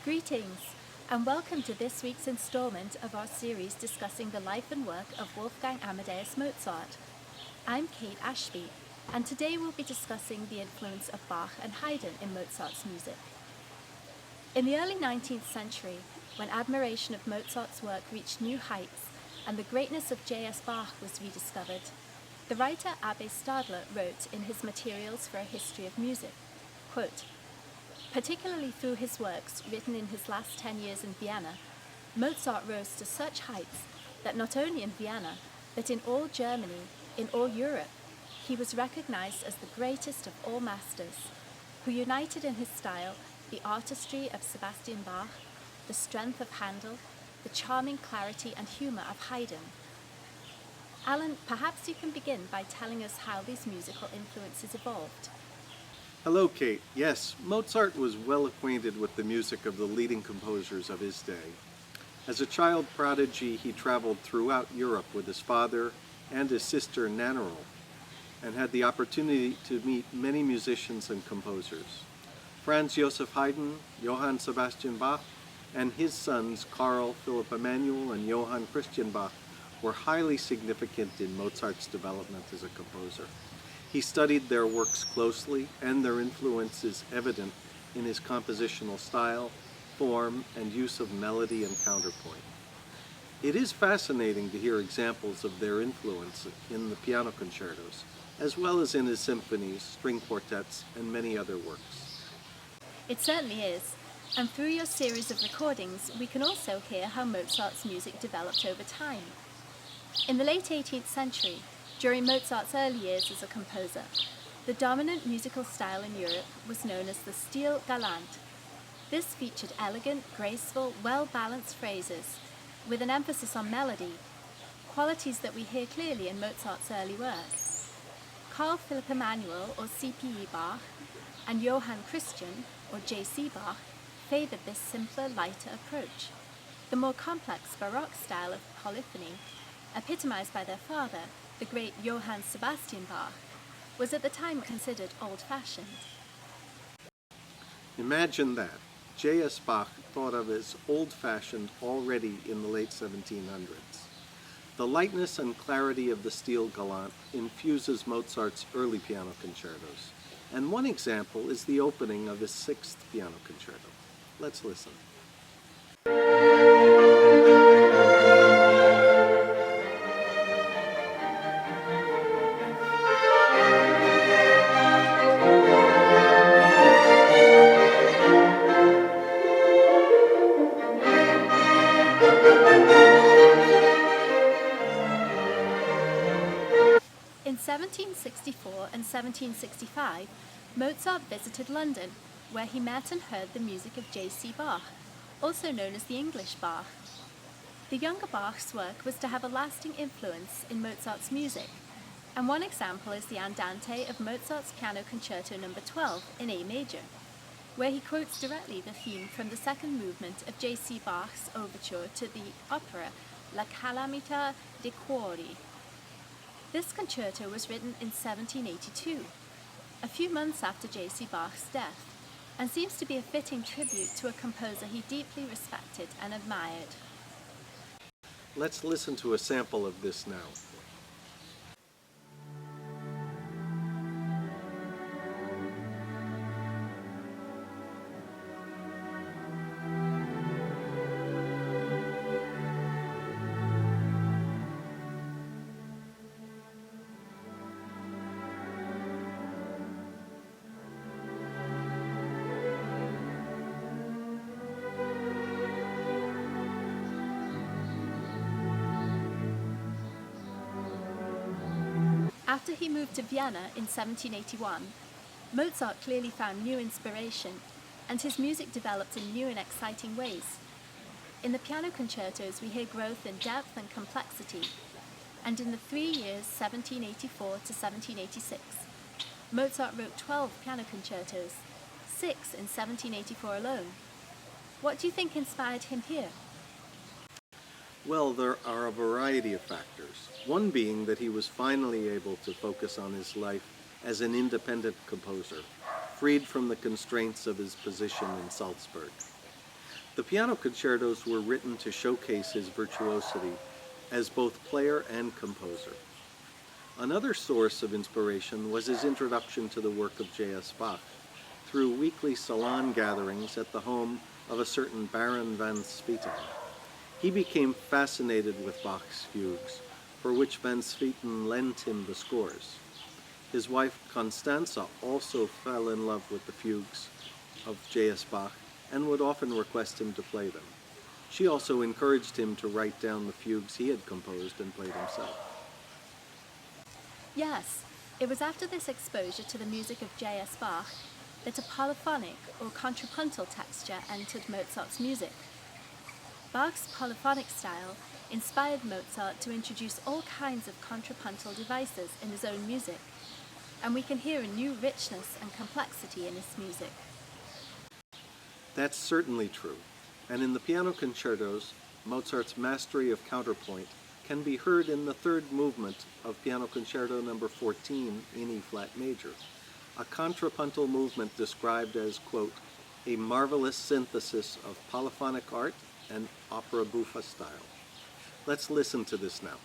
Greetings, and welcome to this week's installment of our series discussing the life and work of Wolfgang Amadeus Mozart. I'm Kate Ashby, and today we'll be discussing the influence of Bach and Haydn in Mozart's music. In the early 19th century, when admiration of Mozart's work reached new heights and the greatness of J.S. Bach was rediscovered, the writer Abbe Stadler wrote in his Materials for a History of Music, quote, "Particularly through his works written in his last 10 years in Vienna, Mozart rose to such heights that not only in Vienna, but in all Germany, in all Europe, he was recognized as the greatest of all masters, who united in his style the artistry of Sebastian Bach, the strength of Handel, the charming clarity and humor of Haydn." Alan, perhaps you can begin by telling us how these musical influences evolved. Hello, Kate. Yes, Mozart was well acquainted with the music of the leading composers of his day. As a child prodigy, he traveled throughout Europe with his father and his sister Nannerl, and had the opportunity to meet many musicians and composers. Franz Joseph Haydn, Johann Sebastian Bach, and his sons Carl Philipp Emanuel and Johann Christian Bach were highly significant in Mozart's development as a composer. He studied their works closely, and their influence is evident in his compositional style, form, and use of melody and counterpoint. It is fascinating to hear examples of their influence in the piano concertos, as well as in his symphonies, string quartets, and many other works. It certainly is, and through your series of recordings, we can also hear how Mozart's music developed over time. In the late 18th century, during Mozart's early years as a composer, the dominant musical style in Europe was known as the style galant. This featured elegant, graceful, well-balanced phrases with an emphasis on melody, qualities that we hear clearly in Mozart's early work. Carl Philipp Emanuel, or C.P.E. Bach, and Johann Christian, or J.C. Bach, favored this simpler, lighter approach. The more complex Baroque style of polyphony, epitomized by their father, the great Johann Sebastian Bach, was at the time considered old-fashioned. Imagine that. J.S. Bach thought of as old-fashioned already in the late 1700s. The lightness and clarity of the style galant infuses Mozart's early piano concertos, and one example is the opening of his sixth piano concerto. Let's listen. In 1764 and 1765, Mozart visited London, where he met and heard the music of J.C. Bach, also known as the English Bach. The younger Bach's work was to have a lasting influence in Mozart's music, and one example is the Andante of Mozart's Piano Concerto No. 12 in A major, where he quotes directly the theme from the second movement of J.C. Bach's overture to the opera La Calamita dei Cuori. This concerto was written in 1782, a few months after J.C. Bach's death, and seems to be a fitting tribute to a composer he deeply respected and admired. Let's listen to a sample of this now. After he moved to Vienna in 1781, Mozart clearly found new inspiration, and his music developed in new and exciting ways. In the piano concertos, we hear growth in depth and complexity, and in the 3 years 1784 to 1786, Mozart wrote 12 piano concertos, 6 in 1784 alone. What do you think inspired him here? Well, there are a variety of factors. One being that he was finally able to focus on his life as an independent composer, freed from the constraints of his position in Salzburg. The piano concertos were written to showcase his virtuosity as both player and composer. Another source of inspiration was his introduction to the work of J.S. Bach through weekly salon gatherings at the home of a certain Baron van Swieten. He became fascinated with Bach's fugues, for which van Swieten lent him the scores. His wife Constanza also fell in love with the fugues of J.S. Bach and would often request him to play them. She also encouraged him to write down the fugues he had composed and played himself. Yes, it was after this exposure to the music of J.S. Bach that a polyphonic or contrapuntal texture entered Mozart's music. Bach's polyphonic style inspired Mozart to introduce all kinds of contrapuntal devices in his own music, and we can hear a new richness and complexity in his music. That's certainly true, and in the piano concertos, Mozart's mastery of counterpoint can be heard in the third movement of Piano Concerto No. 14 in E-flat major, a contrapuntal movement described as, quote, a marvelous synthesis of polyphonic art and opera buffa style. Let's listen to this now.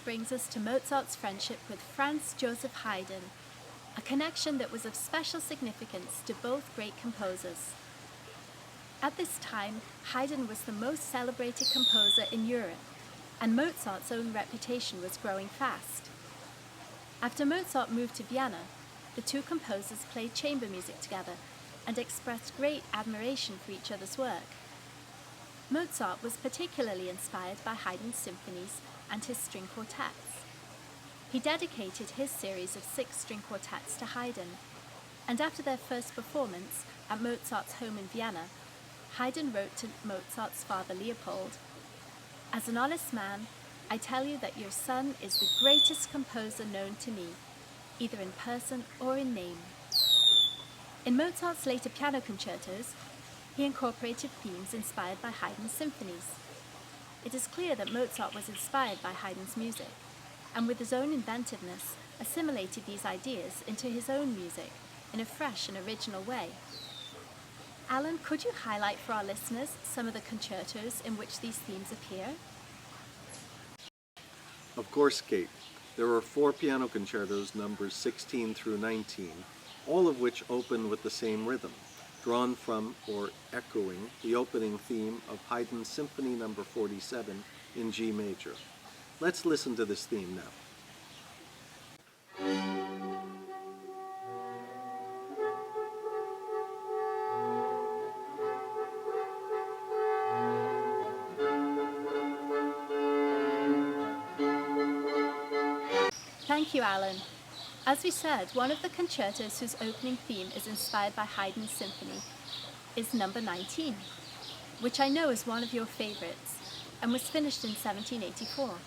Brings us to Mozart's friendship with Franz Joseph Haydn, a connection that was of special significance to both great composers. At this time, Haydn was the most celebrated composer in Europe, and Mozart's own reputation was growing fast. After Mozart moved to Vienna, the two composers played chamber music together and expressed great admiration for each other's work. Mozart was particularly inspired by Haydn's symphonies and his string quartets. He dedicated his series of 6 string quartets to Haydn, and after their first performance at Mozart's home in Vienna, Haydn wrote to Mozart's father Leopold, "As an honest man, I tell you that your son is the greatest composer known to me, either in person or in name." In Mozart's later piano concertos, he incorporated themes inspired by Haydn's symphonies. It is clear that Mozart was inspired by Haydn's music, and with his own inventiveness, assimilated these ideas into his own music in a fresh and original way. Alan, could you highlight for our listeners some of the concertos in which these themes appear? Of course, Kate. There are 4 piano concertos, numbers 16 through 19, all of which open with the same rhythm, drawn from or echoing the opening theme of Haydn's Symphony No. 47 in G major. Let's listen to this theme now. Thank you, Alan. As we said, one of the concertos whose opening theme is inspired by Haydn's symphony is No. 19, which I know is one of your favorites and was finished in 1784.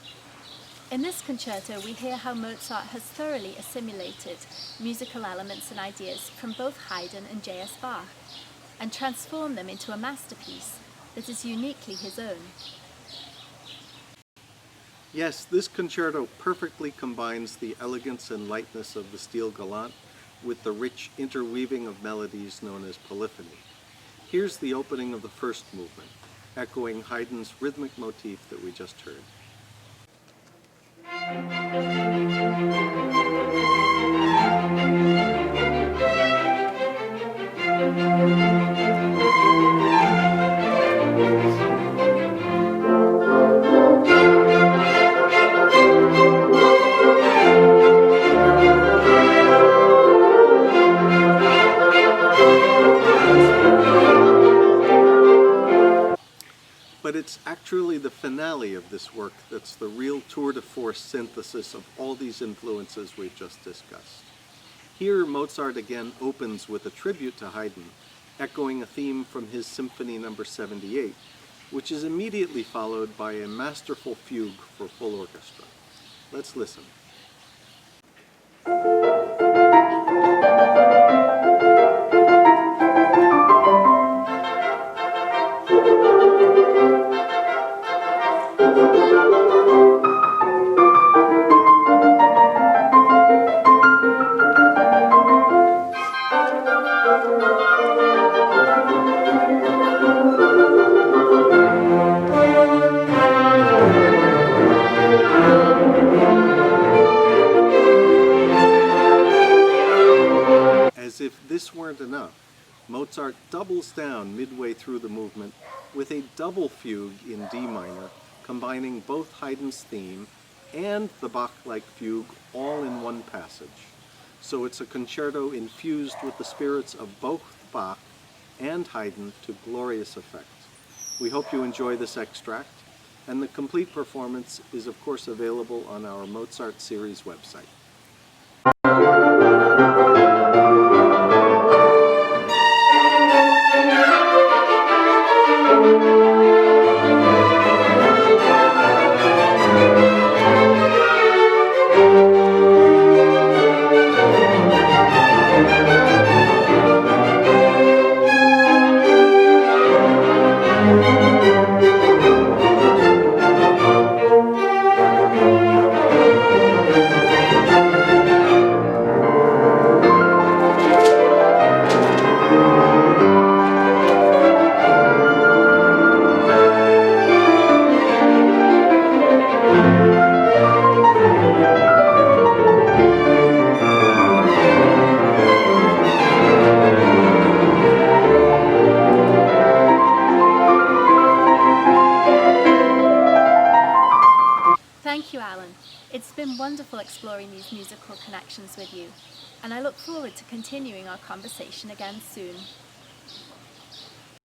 In this concerto, we hear how Mozart has thoroughly assimilated musical elements and ideas from both Haydn and J.S. Bach and transformed them into a masterpiece that is uniquely his own. Yes, this concerto perfectly combines the elegance and lightness of the stile galant with the rich interweaving of melodies known as polyphony. Here's the opening of the first movement, echoing Haydn's rhythmic motif that we just heard. But it's actually the finale melody of this work that's the real tour de force synthesis of all these influences we've just discussed. Here, Mozart again opens with a tribute to Haydn, echoing a theme from his Symphony No. 78, which is immediately followed by a masterful fugue for full orchestra. Let's listen. As if this weren't enough, Mozart doubles down midway through the movement with a double fugue in D minor, combining both Haydn's theme and the Bach-like fugue all in one passage. So it's a concerto infused with the spirits of both Bach and Haydn to glorious effect. We hope you enjoy this extract, and the complete performance is of course available on our Mozart series website. Thank you, Alan. It's been wonderful exploring these musical connections with you, and I look forward to continuing our conversation again soon.